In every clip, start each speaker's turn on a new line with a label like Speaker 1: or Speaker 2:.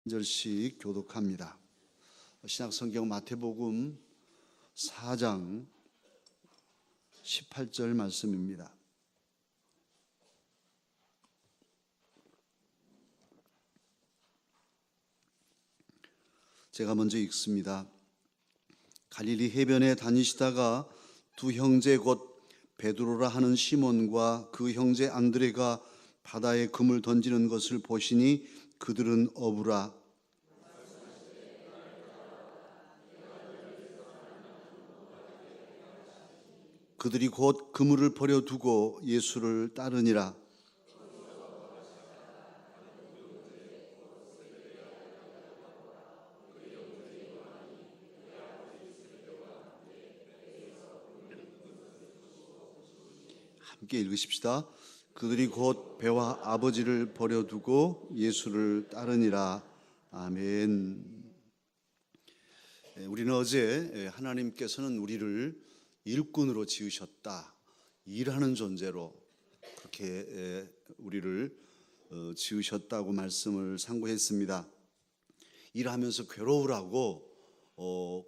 Speaker 1: 절씩 교독합니다. 신약성경 마태복음 4장 18절 말씀입니다. 제가 먼저 읽습니다. 갈릴리 해변에 다니시다가 두 형제 곧 베드로라 하는 시몬과 그 형제 안드레가 바다에 금을 던지는 것을 보시니 그들은 어부라. 그들이 곧 그물을 버려두고 예수를 따르니라. 함께 읽으십시다. 그들이 곧 배와 아버지를 버려두고 예수를 따르니라. 아멘. 우리는 어제 하나님께서는 우리를 일꾼으로 지으셨다, 일하는 존재로 그렇게 우리를 지으셨다고 말씀을 상고했습니다. 일하면서 괴로우라고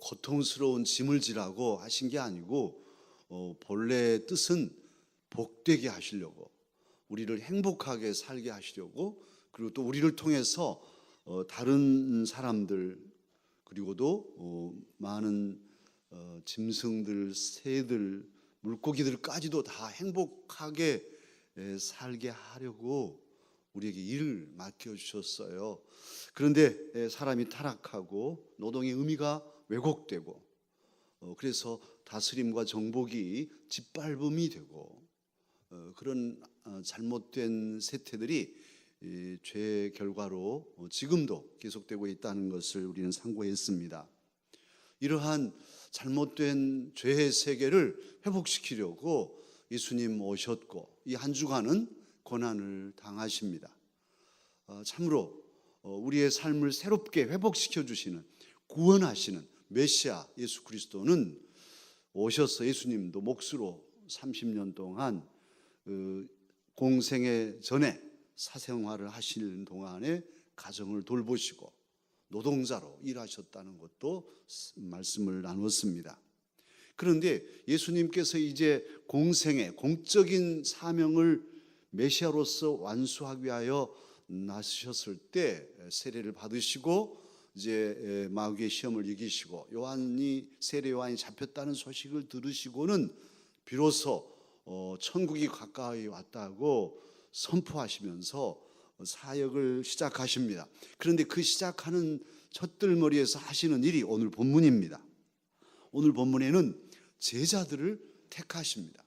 Speaker 1: 고통스러운 짐을 지라고 하신 게 아니고 본래 뜻은 복되게 하시려고, 우리를 행복하게 살게 하시려고, 그리고 또 우리를 통해서 다른 사람들, 그리고도 많은 짐승들, 새들, 물고기들까지도 다 행복하게 살게 하려고 우리에게 일을 맡겨주셨어요. 그런데 사람이 타락하고 노동의 의미가 왜곡되고, 그래서 다스림과 정복이 짓밟음이 되고, 그런 잘못된 세태들이 죄의 결과로 지금도 계속되고 있다는 것을 우리는 상고했습니다. 이러한 잘못된 죄의 세계를 회복시키려고 예수님 오셨고, 이 한 주간은 고난을 당하십니다. 참으로 우리의 삶을 새롭게 회복시켜 주시는, 구원하시는 메시아 예수 그리스도는 오셔서 예수님도 몫으로 30년 동안 공생애 전에 사생활을 하시는 동안에 가정을 돌보시고 노동자로 일하셨다는 것도 말씀을 나눴습니다. 그런데 예수님께서 이제 공생애, 공적인 사명을 메시아로서 완수하기 위하여 나서셨을 때 세례를 받으시고 이제 마귀의 시험을 이기시고 세례 요한이 잡혔다는 소식을 들으시고는 비로소 천국이 가까이 왔다고 선포하시면서 사역을 시작하십니다. 그런데 그 시작하는 첫들머리에서 하시는 일이 오늘 본문입니다. 오늘 본문에는 제자들을 택하십니다.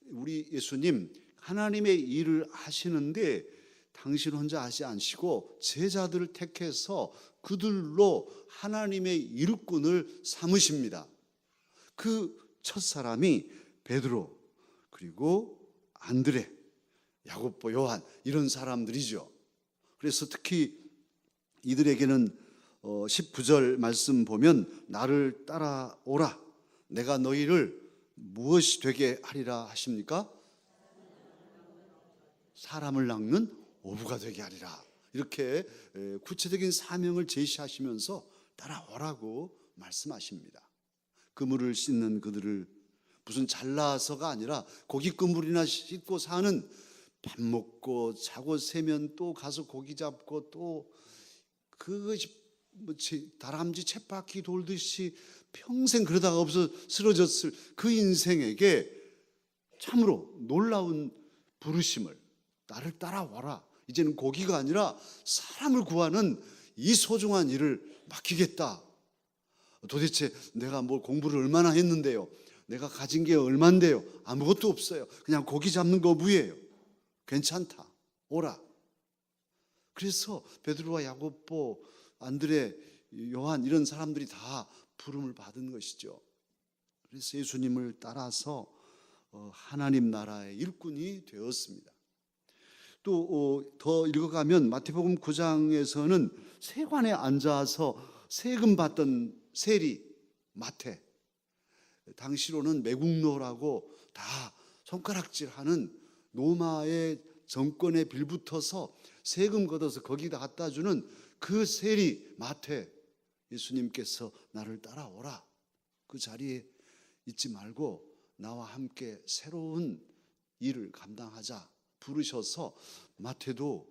Speaker 1: 우리 예수님 하나님의 일을 하시는데 당신 혼자 하지 않으시고 제자들을 택해서 그들로 하나님의 일꾼을 삼으십니다. 그 첫사람이 베드로, 그리고 안드레, 야고보, 요한, 이런 사람들이죠. 그래서 특히 이들에게는 19절 말씀 보면 나를 따라오라, 내가 너희를 무엇이 되게 하리라 하십니까? 사람을 낚는 어부가 되게 하리라, 이렇게 구체적인 사명을 제시하시면서 따라오라고 말씀하십니다. 그물을 씻는 그들을 무슨 잘나서가 아니라 고기 그물이나 씻고 사는, 밥 먹고 자고 새면 또 가서 고기 잡고 또 그것이 다람쥐 쳇바퀴 돌듯이 평생 그러다가 없어 쓰러졌을 그 인생에게 참으로 놀라운 부르심을, 나를 따라와라, 이제는 고기가 아니라 사람을 구하는 이 소중한 일을 맡기겠다. 도대체 내가 뭘 공부를 얼마나 했는데요, 내가 가진 게 얼만데요, 아무것도 없어요, 그냥 고기 잡는 거부예요, 괜찮다, 오라. 그래서 베드로와 야고보, 안드레, 요한, 이런 사람들이 다 부름을 받은 것이죠. 그래서 예수님을 따라서 하나님 나라의 일꾼이 되었습니다. 또 더 읽어가면 마태복음 9장에서는 세관에 앉아서 세금 받던 세리 마태, 당시로는 매국노라고 다 손가락질하는 로마의 정권에 빌붙어서 세금 걷어서 거기다 갖다 주는 그 세리 마태, 예수님께서 나를 따라오라. 그 자리에 있지 말고 나와 함께 새로운 일을 감당하자 부르셔서 마태도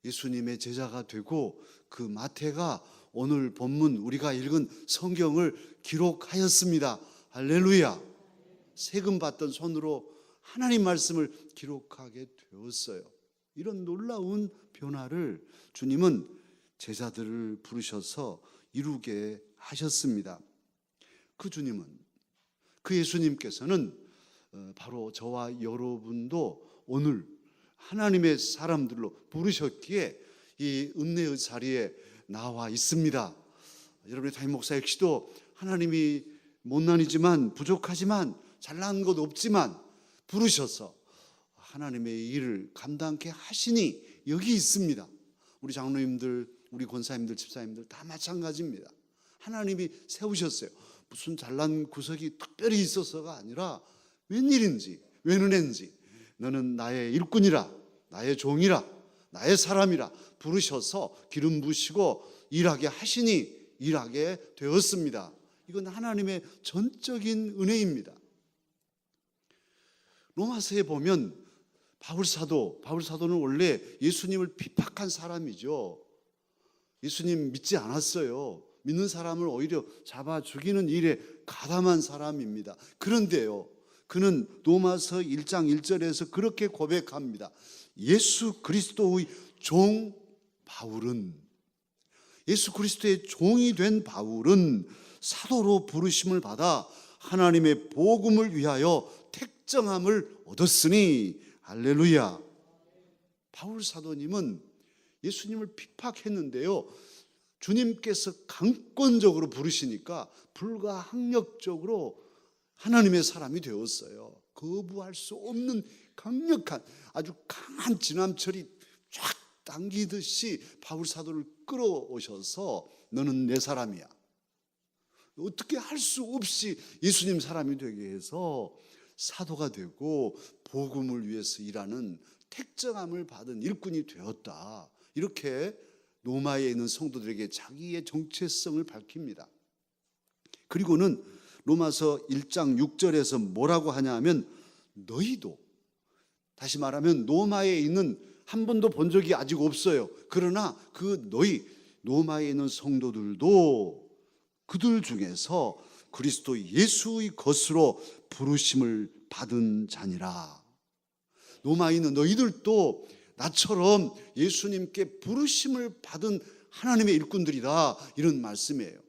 Speaker 1: 예수님의 제자가 되고 그 마태가 오늘 본문 우리가 읽은 성경을 기록하였습니다. 할렐루야. 세금 받던 손으로 하나님 말씀을 기록하게 되었어요. 이런 놀라운 변화를 주님은 제자들을 부르셔서 이루게 하셨습니다. 그 주님은, 그 예수님께서는 바로 저와 여러분도 오늘 하나님의 사람들로 부르셨기에 이 은혜의 자리에 나와 있습니다. 여러분의 담임 목사 역시도 하나님이 못난이지만 부족하지만 잘난 것 없지만 부르셔서 하나님의 일을 감당케 하시니 여기 있습니다. 우리 장로님들, 우리 권사님들, 집사님들 다 마찬가지입니다. 하나님이 세우셨어요. 무슨 잘난 구석이 특별히 있어서가 아니라 웬일인지, 웬 은혜인지 너는 나의 일꾼이라, 나의 종이라, 나의 사람이라 부르셔서 기름 부으시고 일하게 하시니 일하게 되었습니다. 이건 하나님의 전적인 은혜입니다. 로마서에 보면 바울사도는 원래 예수님을 핍박한 사람이죠. 예수님 믿지 않았어요. 믿는 사람을 오히려 잡아 죽이는 일에 가담한 사람입니다. 그런데요, 그는 로마서 1장 1절에서 그렇게 고백합니다. 예수 그리스도의 종 바울은, 예수 그리스도의 종이 된 바울은 사도로 부르심을 받아 하나님의 복음을 위하여 택정함을 얻었으니. 할렐루야. 바울 사도님은 예수님을 핍박했는데요, 주님께서 강권적으로 부르시니까 불가항력적으로 하나님의 사람이 되었어요. 거부할 수 없는 강력한, 아주 강한 지남철이 쫙 당기듯이 바울 사도를 끌어오셔서 너는 내 사람이야. 어떻게 할 수 없이 예수님 사람이 되게 해서 사도가 되고 복음을 위해서 일하는 택정함을 받은 일꾼이 되었다. 이렇게 로마에 있는 성도들에게 자기의 정체성을 밝힙니다. 그리고는 로마서 1장 6절에서 뭐라고 하냐면 너희도, 다시 말하면 로마에 있는 한 번도 본 적이 아직 없어요. 그러나 그 너희 로마에 있는 성도들도 그들 중에서 그리스도 예수의 것으로 부르심을 받은 자니라. 로마에 있는 너희들도 나처럼 예수님께 부르심을 받은 하나님의 일꾼들이다, 이런 말씀이에요.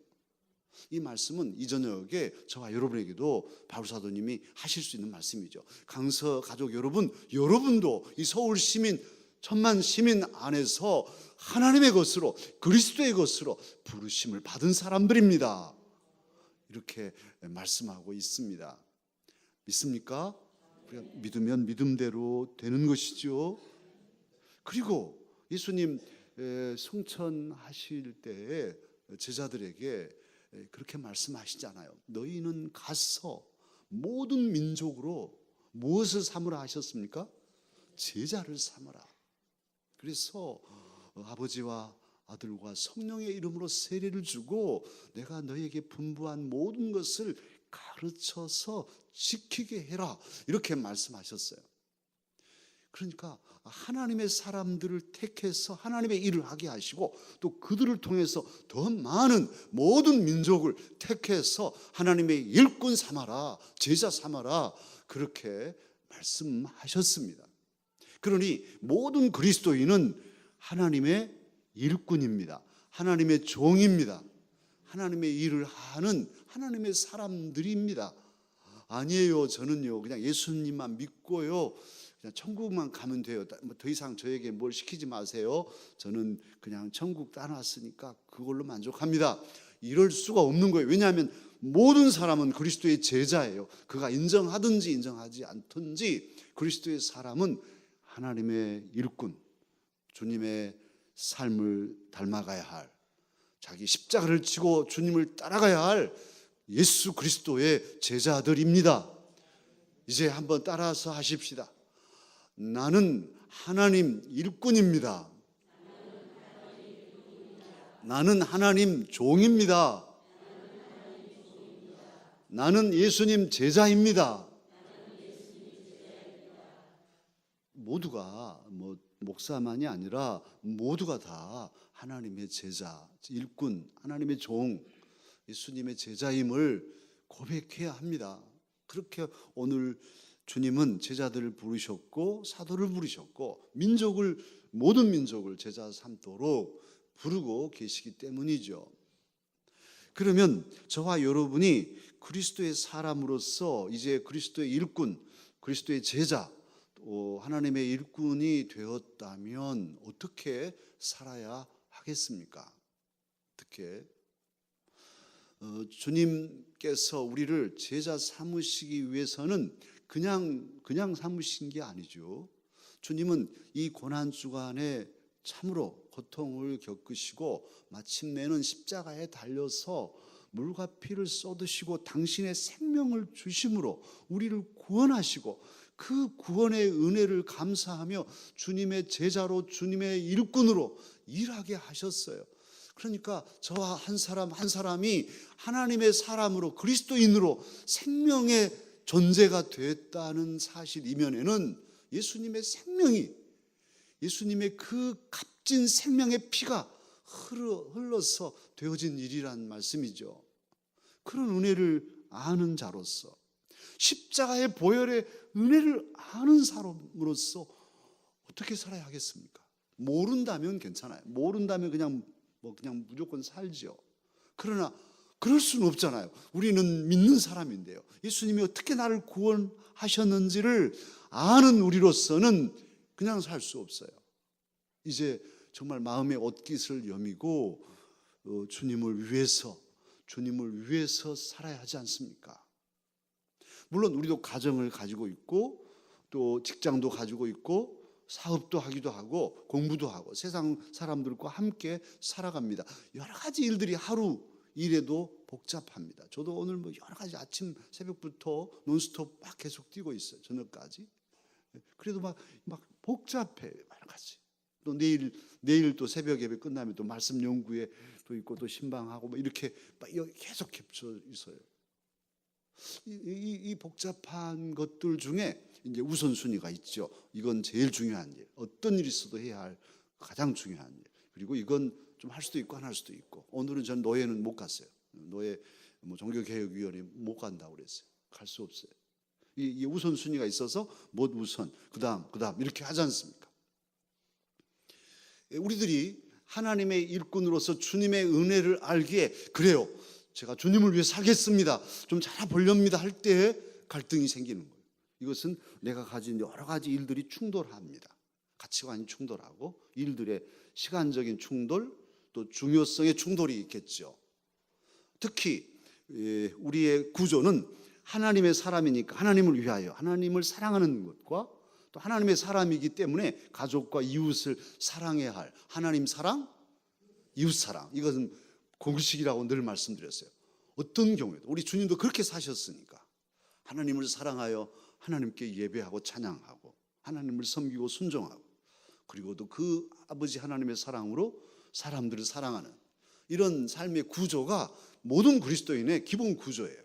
Speaker 1: 이 말씀은 이 저녁에 저와 여러분에게도 바울 사도님이 하실 수 있는 말씀이죠. 강서 가족 여러분, 여러분도 이 서울 시민, 천만 시민 안에서 하나님의 것으로, 그리스도의 것으로 부르심을 받은 사람들입니다. 이렇게 말씀하고 있습니다. 믿습니까? 우리가 믿으면 믿음대로 되는 것이죠. 그리고 예수님 승천하실 때에 제자들에게 그렇게 말씀하시잖아요. 너희는 가서 모든 민족으로 무엇을 삼으라 하셨습니까? 제자를 삼으라. 그래서 아버지와 아들과 성령의 이름으로 세례를 주고 내가 너희에게 분부한 모든 것을 가르쳐서 지키게 해라, 이렇게 말씀하셨어요. 그러니까 하나님의 사람들을 택해서 하나님의 일을 하게 하시고 또 그들을 통해서 더 많은 모든 민족을 택해서 하나님의 일꾼 삼아라, 제자 삼아라, 그렇게 말씀하셨습니다. 그러니 모든 그리스도인은 하나님의 일꾼입니다. 하나님의 종입니다. 하나님의 일을 하는 하나님의 사람들입니다. 아니에요, 저는요 그냥 예수님만 믿고요 그냥 천국만 가면 돼요. 더 이상 저에게 뭘 시키지 마세요. 저는 그냥 천국 따놨으니까 그걸로 만족합니다. 이럴 수가 없는 거예요. 왜냐하면 모든 사람은 그리스도의 제자예요. 그가 인정하든지 인정하지 않든지 그리스도의 사람은 하나님의 일꾼, 주님의 삶을 닮아가야 할, 자기 십자가를 지고 주님을 따라가야 할 예수 그리스도의 제자들입니다. 이제 한번 따라서 하십시다. 나는 하나님 일꾼입니다. 나는 하나님 종입니다. 나는 예수님 제자입니다. 모두가 목사만이 아니라 모두가 다 하나님의 제자, 일꾼, 하나님의 종, 예수님의 제자임을 고백해야 합니다. 그렇게 오늘 주님은 제자들을 부르셨고 사도를 부르셨고 모든 민족을 제자 삼도록 부르고 계시기 때문이죠. 그러면 저와 여러분이 그리스도의 사람으로서 이제 그리스도의 일꾼, 그리스도의 제자, 하나님의 일꾼이 되었다면 어떻게 살아야 하겠습니까? 어떻게? 주님께서 우리를 제자 삼으시기 위해서는 그냥 삼으신 게 아니죠. 주님은 이 고난 주간에 참으로 고통을 겪으시고 마침내는 십자가에 달려서 물과 피를 쏟으시고 당신의 생명을 주심으로 우리를 구원하시고 그 구원의 은혜를 감사하며 주님의 제자로 주님의 일꾼으로 일하게 하셨어요. 그러니까 저와 한 사람 한 사람이 하나님의 사람으로 그리스도인으로 생명의 존재가 됐다는 사실 이면에는 예수님의 생명이, 예수님의 그 값진 생명의 피가 흘러서 되어진 일이란 말씀이죠. 그런 은혜를 아는 자로서, 십자가의 보혈의 은혜를 아는 사람으로서 어떻게 살아야 하겠습니까? 모른다면 괜찮아요. 모른다면 그냥 무조건 살죠. 그러나 그럴 수는 없잖아요. 우리는 믿는 사람인데요. 예수님이 어떻게 나를 구원하셨는지를 아는 우리로서는 그냥 살 수 없어요. 이제 정말 마음의 옷깃을 여미고 주님을 위해서 살아야 하지 않습니까? 물론 우리도 가정을 가지고 있고 또 직장도 가지고 있고 사업도 하기도 하고 공부도 하고 세상 사람들과 함께 살아갑니다. 여러 가지 일들이 하루 일에도 복잡합니다. 저도 오늘 여러 가지 아침 새벽부터 논스톱 막 계속 뛰고 있어요. 저녁까지. 그래도 막 복잡해 여러 가지. 또 내일 또 새벽 예배 끝나면 또 말씀 연구에 또 있고 또 신방하고 이렇게 계속 겹쳐 있어요. 이 복잡한 것들 중에 이제 우선순위가 있죠. 이건 제일 중요한 일. 어떤 일이 있어도 해야 할 가장 중요한 일. 그리고 이건 좀 할 수도 있고 안 할 수도 있고. 오늘은 전 노예는 못 갔어요. 노예 종교개혁위원회 못 간다고 그랬어요. 갈 수 없어요. 이 우선순위가 있어서 못 우선, 그다음 이렇게 하지 않습니까? 우리들이 하나님의 일꾼으로서 주님의 은혜를 알기에 그래요. 제가 주님을 위해 살겠습니다. 좀 살아보렵니다 할 때 갈등이 생기는 거예요. 이것은 내가 가진 여러 가지 일들이 충돌합니다. 가치관이 충돌하고 일들의 시간적인 충돌 또 중요성의 충돌이 있겠죠. 특히 우리의 구조는 하나님의 사람이니까 하나님을 위하여 하나님을 사랑하는 것과 또 하나님의 사람이기 때문에 가족과 이웃을 사랑해야 할 하나님 사랑, 이웃 사랑, 이것은 공식이라고 늘 말씀드렸어요. 어떤 경우에도 우리 주님도 그렇게 사셨으니까 하나님을 사랑하여 하나님께 예배하고 찬양하고 하나님을 섬기고 순종하고 그리고 또 그 아버지 하나님의 사랑으로 사람들을 사랑하는 이런 삶의 구조가 모든 그리스도인의 기본 구조예요.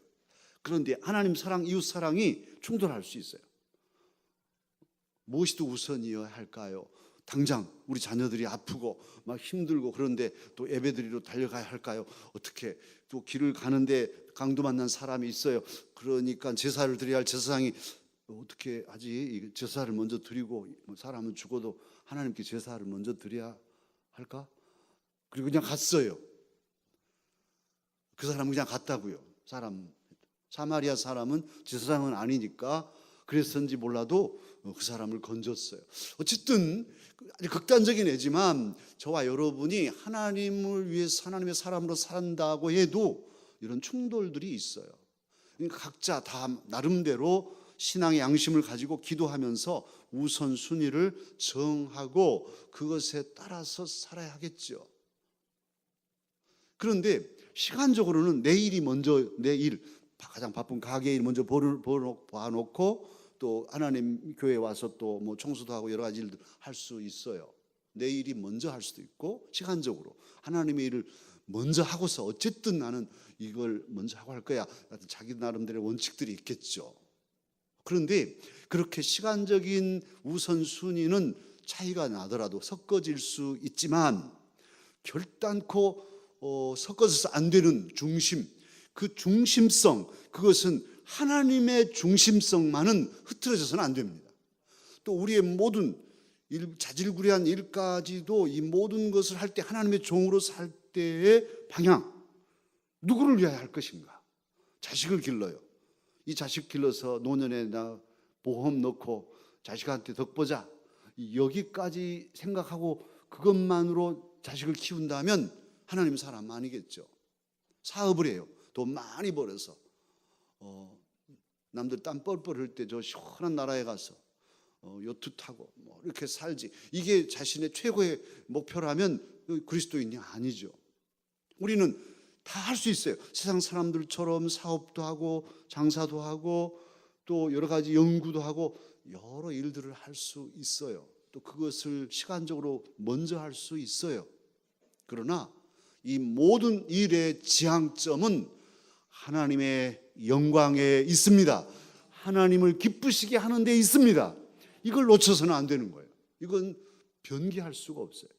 Speaker 1: 그런데 하나님 사랑, 이웃 사랑이 충돌할 수 있어요. 무엇이 더 우선이어야 할까요? 당장 우리 자녀들이 아프고 막 힘들고 그런데 또 예배드리러 달려가야 할까요? 어떻게 또 길을 가는데 강도 만난 사람이 있어요. 그러니까 제사를 드려야 할 제사장이 어떻게 하지? 제사를 먼저 드리고 사람은 죽어도 하나님께 제사를 먼저 드려야 할까? 그리고 그냥 갔어요. 그 사람은 그냥 갔다고요. 사마리아 사람은 제사장은 아니니까 그랬었는지 몰라도 그 사람을 건졌어요. 어쨌든 극단적인 예지만 저와 여러분이 하나님을 위해서 하나님의 사람으로 산다고 해도 이런 충돌들이 있어요. 그러니까 각자 다 나름대로 신앙의 양심을 가지고 기도하면서 우선순위를 정하고 그것에 따라서 살아야 하겠죠. 그런데 시간적으로는 내일이 먼저 내일 가장 바쁜 가게 일 먼저 봐놓고 또 하나님 교회에 와서 또 청소도 하고 여러 가지 일들 할 수 있어요. 내 일이 먼저 할 수도 있고, 시간적으로 하나님의 일을 먼저 하고서 어쨌든 나는 이걸 먼저 하고 할 거야, 자기 나름대로의 원칙들이 있겠죠. 그런데 그렇게 시간적인 우선순위는 차이가 나더라도 섞어질 수 있지만, 결단코 섞어져서 안 되는 중심, 그 중심성, 그것은 하나님의 중심성만은 흐트러져서는 안 됩니다. 또 우리의 모든 자질구레한 일까지도 이 모든 것을 할 때 하나님의 종으로 살 때의 방향, 누구를 위하여 할 것인가? 자식을 길러요. 이 자식 길러서 노년에 나 보험 넣고 자식한테 덕 보자, 여기까지 생각하고 그것만으로 자식을 키운다면 하나님 사람 아니겠죠. 사업을 해요. 돈 많이 벌어서 남들 땀 뻘뻘 흘 때 저 시원한 나라에 가서 요트 타고 뭐 이렇게 살지, 이게 자신의 최고의 목표라면 그리스도인이 아니죠. 우리는 다 할 수 있어요. 세상 사람들처럼 사업도 하고 장사도 하고 또 여러 가지 연구도 하고 여러 일들을 할 수 있어요. 또 그것을 시간적으로 먼저 할 수 있어요. 그러나 이 모든 일의 지향점은 하나님의 영광에 있습니다. 하나님을 기쁘시게 하는 데 있습니다. 이걸 놓쳐서는 안 되는 거예요. 이건 변기할 수가 없어요.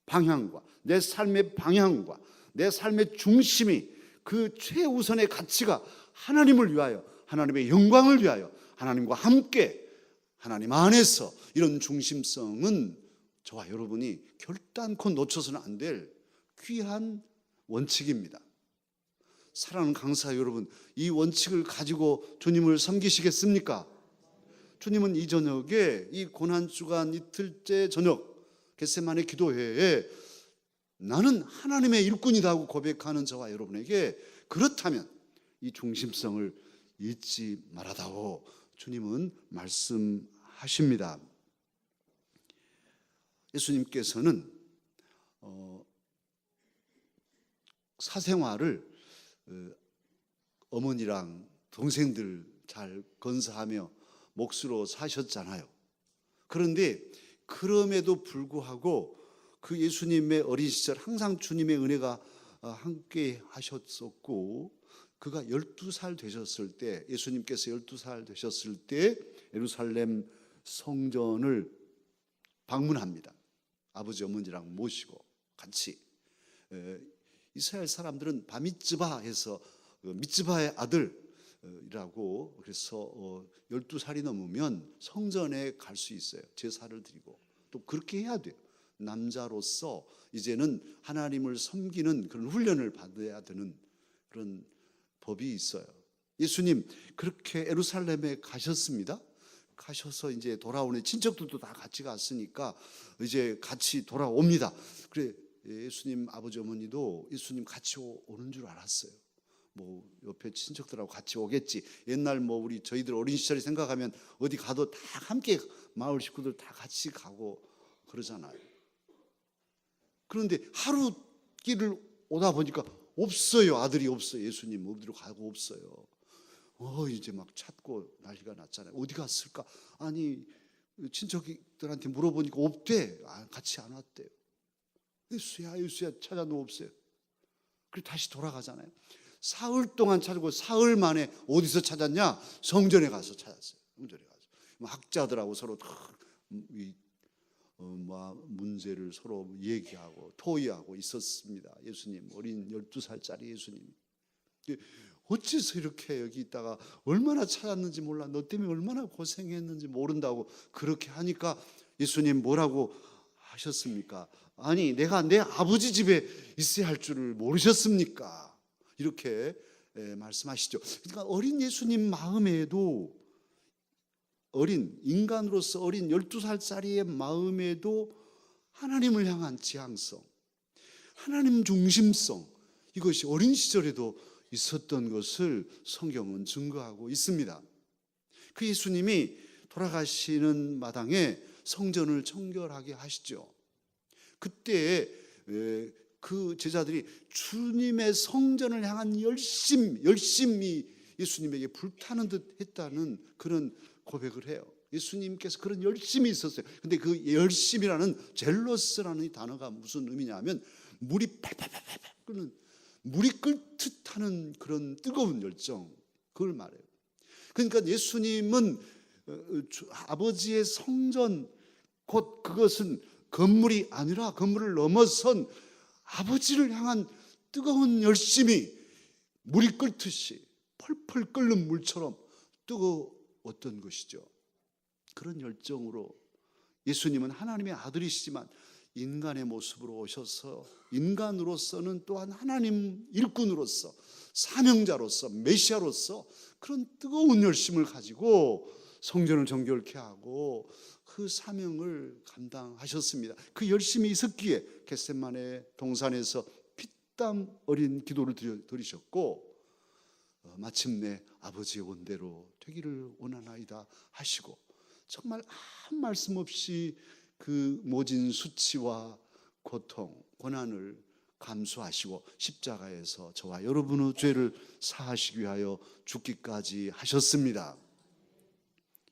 Speaker 1: 방향과 내 삶의 방향과 내 삶의 중심이, 그 최우선의 가치가 하나님을 위하여, 하나님의 영광을 위하여, 하나님과 함께 하나님 안에서, 이런 중심성은 저와 여러분이 결단코 놓쳐서는 안 될 귀한 원칙입니다. 사랑하는 강사 여러분, 이 원칙을 가지고 주님을 섬기시겠습니까? 주님은 이 저녁에, 이 고난주간 이틀째 저녁 겟세마네 기도회에 나는 하나님의 일꾼이다 하고 고백하는 저와 여러분에게, 그렇다면 이 중심성을 잊지 말아다오 주님은 말씀하십니다. 예수님께서는 사생활을 어머니랑 동생들 잘 건사하며 몫으로 사셨잖아요. 그런데 그럼에도 불구하고 그 예수님의 어린 시절 항상 주님의 은혜가 함께 하셨었고, 그가 12살 되셨을 때, 예수님께서 12살 되셨을 때 예루살렘 성전을 방문합니다. 아버지 어머니랑 모시고 같이. 이스라엘 사람들은 바미츠바 해서 미츠바의 아들이라고, 그래서 12살이 넘으면 성전에 갈 수 있어요. 제사를 드리고. 또 그렇게 해야 돼요. 남자로서 이제는 하나님을 섬기는 그런 훈련을 받아야 되는 그런 법이 있어요. 예수님 그렇게 예루살렘에 가셨습니다. 가셔서 이제 돌아오는 친척들도 다 같이 갔으니까 이제 같이 돌아옵니다. 그래, 예수님 아버지 어머니도 예수님 같이 오는 줄 알았어요. 뭐 옆에 친척들하고 같이 오겠지. 옛날 뭐 저희들 어린 시절을 생각하면 어디 가도 다 함께 마을 식구들 다 같이 가고 그러잖아요. 그런데 하루 길을 오다 보니까 없어요. 아들이 없어요. 예수님 어디로 가고 없어요. 이제 막 찾고 난리가 났잖아요. 어디 갔을까? 아니 친척들한테 물어보니까 없대. 같이 안 왔대요. 예수야 찾아도 없어요. 그리고 다시 돌아가잖아요. 사흘 동안 찾고 사흘 만에 어디서 찾았냐? 성전에 가서 찾았어요. 성전에 가서 학자들하고 서로 문제를 서로 얘기하고 토의하고 있었습니다. 예수님, 어린 12살짜리 예수님. 어째서 이렇게 여기 있다가 얼마나 찾았는지 몰라, 너 때문에 얼마나 고생했는지 모른다고 그렇게 하니까 예수님 뭐라고 하셨습니까? 아니 내가 내 아버지 집에 있어야 할 줄을 모르셨습니까? 이렇게 말씀하시죠. 그러니까 어린 예수님 마음에도, 어린 인간으로서 어린 12살짜리의 마음에도 하나님을 향한 지향성, 하나님 중심성, 이것이 어린 시절에도 있었던 것을 성경은 증거하고 있습니다. 그 예수님이 돌아가시는 마당에 성전을 청결하게 하시죠. 그때 그 제자들이 주님의 성전을 향한 열심히 예수님에게 불타는 듯 했다는 그런 고백을 해요. 예수님께서 그런 열심이 있었어요. 근데 그 열심이라는 젤러스라는 이 단어가 무슨 의미냐면 물이 팔팔팔팔 끓는, 물이 끓듯 하는 그런 뜨거운 열정, 그걸 말해요. 그러니까 예수님은 아버지의 성전, 곧 그것은 건물이 아니라 건물을 넘어선 아버지를 향한 뜨거운 열심이 물이 끓듯이 펄펄 끓는 물처럼 뜨거웠던 것이죠. 그런 열정으로 예수님은 하나님의 아들이시지만 인간의 모습으로 오셔서 인간으로서는 또한 하나님 일꾼으로서 사명자로서 메시아로서 그런 뜨거운 열심을 가지고 성전을 정결케 하고 그 사명을 감당하셨습니다. 그 열심이 있었기에 겟세마네 동산에서 피땀 어린 기도를 드리셨고 마침내 아버지의 원대로 되기를 원하나이다 하시고 정말 아무 말씀 없이 그 모진 수치와 고통, 고난을 감수하시고 십자가에서 저와 여러분의 죄를 사하시기 위하여 죽기까지 하셨습니다.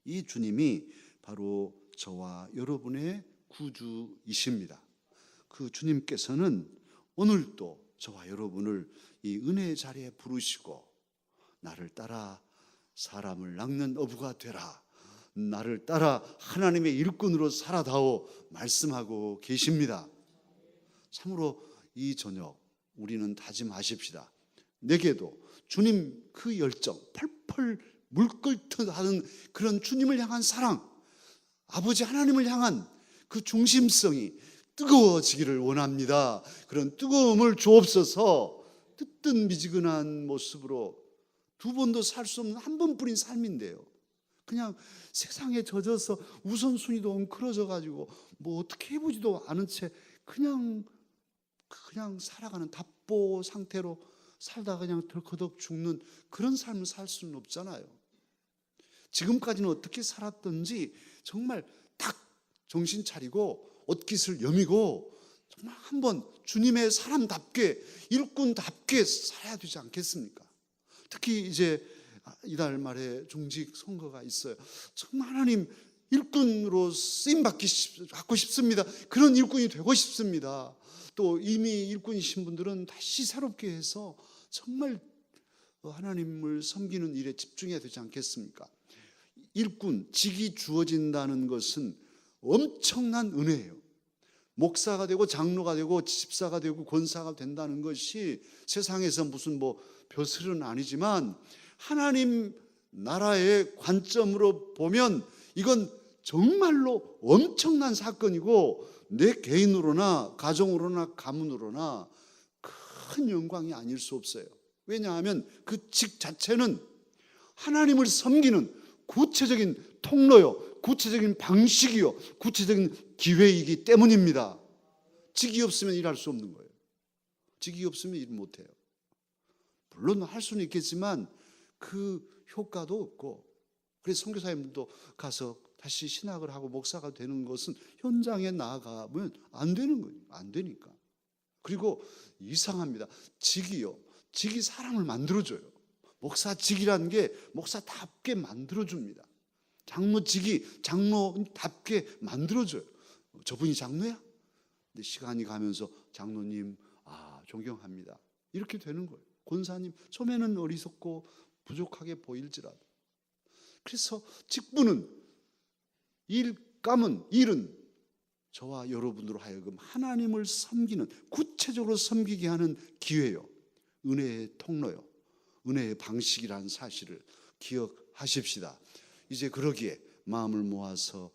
Speaker 1: 이 주님이 바로 저와 여러분의 구주이십니다. 그 주님께서는 오늘도 저와 여러분을 이 은혜의 자리에 부르시고 나를 따라 사람을 낚는 어부가 되라, 나를 따라 하나님의 일꾼으로 살아다오 말씀하고 계십니다. 참으로 이 저녁 우리는 다짐하십시다. 내게도 주님 그 열정, 펄펄 물끓듯 하는 그런 주님을 향한 사랑, 아버지 하나님을 향한 그 중심성이 뜨거워지기를 원합니다. 그런 뜨거움을 주옵소서. 뜨뜻미지근한 모습으로 두 번도 살 수 없는 한 번뿐인 삶인데요, 그냥 세상에 젖어서 우선순위도 엉클어져 가지고 뭐 어떻게 해보지도 않은 채 그냥 살아가는 답보 상태로 살다가 그냥 덜커덕 죽는 그런 삶을 살 수는 없잖아요. 지금까지는 어떻게 살았던지 정말 딱 정신 차리고 옷깃을 여미고 정말 한번 주님의 사람답게 일꾼답게 살아야 되지 않겠습니까? 특히 이제 이달 말에 중직 선거가 있어요. 정말 하나님 일꾼으로 쓰임 받고 싶습니다. 그런 일꾼이 되고 싶습니다. 또 이미 일꾼이신 분들은 다시 새롭게 해서 정말 하나님을 섬기는 일에 집중해야 되지 않겠습니까? 일꾼, 직이 주어진다는 것은 엄청난 은혜예요. 목사가 되고 장로가 되고 집사가 되고 권사가 된다는 것이 세상에서 무슨 뭐 벼슬은 아니지만 하나님 나라의 관점으로 보면 이건 정말로 엄청난 사건이고 내 개인으로나 가정으로나 가문으로나 큰 영광이 아닐 수 없어요. 왜냐하면 그 직 자체는 하나님을 섬기는 구체적인 통로요, 구체적인 방식이요, 구체적인 기회이기 때문입니다. 직이 없으면 일할 수 없는 거예요. 직이 없으면 일 못해요. 물론 할 수는 있겠지만 그 효과도 없고, 그래서 선교사님들도 가서 다시 신학을 하고 목사가 되는 것은 현장에 나아가면 안 되는 거예요. 안 되니까. 그리고 이상합니다. 직이 사람을 만들어줘요. 목사직이라는 게 목사답게 만들어줍니다. 장로직이 장로답게 만들어줘요. 저분이 장로야? 근데 시간이 가면서 장로님, 존경합니다. 이렇게 되는 거예요. 권사님, 처음에는 어리석고 부족하게 보일지라도. 그래서 직분은, 일은 저와 여러분으로 하여금 하나님을 섬기는, 구체적으로 섬기게 하는 기회요, 은혜의 통로요, 은혜의 방식이라는 사실을 기억하십시다. 이제 그러기에 마음을 모아서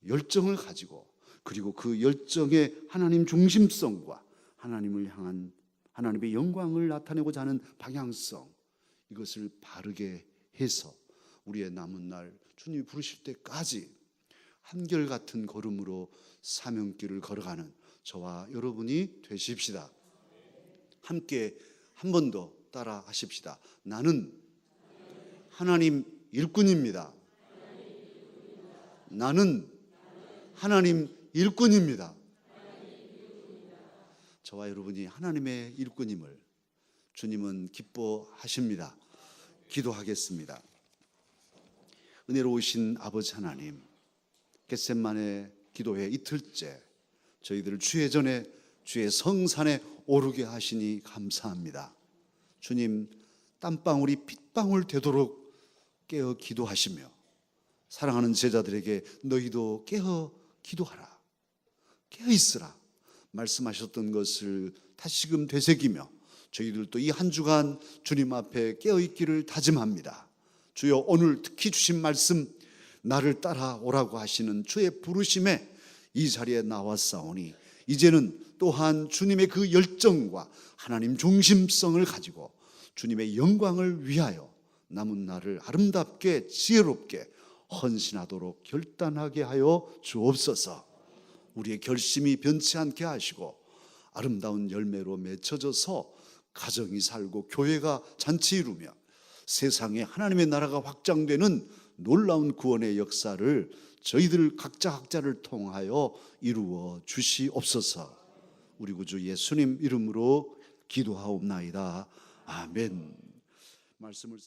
Speaker 1: 열정을 가지고, 그리고 그 열정의 하나님 중심성과 하나님을 향한 하나님의 영광을 나타내고자 하는 방향성, 이것을 바르게 해서 우리의 남은 날 주님이 부르실 때까지 한결같은 걸음으로 사명길을 걸어가는 저와 여러분이 되십시다. 함께 한 번 더 따라 하십시다. 나는 하나님 일꾼입니다. 나는 하나님 일꾼입니다. 저와 여러분이 하나님의 일꾼임을 주님은 기뻐하십니다. 기도하겠습니다. 은혜로우신 아버지 하나님, 겟셋만의 기도회 이틀째 저희들을 주의 전에 주의 성산에 오르게 하시니 감사합니다. 주님, 땀방울이 핏방울 되도록 깨어 기도하시며 사랑하는 제자들에게 너희도 깨어 기도하라, 깨어 있으라 말씀하셨던 것을 다시금 되새기며 저희들도 이 한 주간 주님 앞에 깨어 있기를 다짐합니다. 주여, 오늘 특히 주신 말씀, 나를 따라오라고 하시는 주의 부르심에 이 자리에 나왔사오니 이제는 또한 주님의 그 열정과 하나님 중심성을 가지고 주님의 영광을 위하여 남은 날을 아름답게 지혜롭게 헌신하도록 결단하게 하여 주옵소서. 우리의 결심이 변치 않게 하시고 아름다운 열매로 맺혀져서 가정이 살고 교회가 잔치 이루며 세상에 하나님의 나라가 확장되는 놀라운 구원의 역사를 저희들 각자를 통하여 이루어 주시옵소서. 우리 구주 예수님 이름으로 기도하옵나이다. 아멘. 말씀을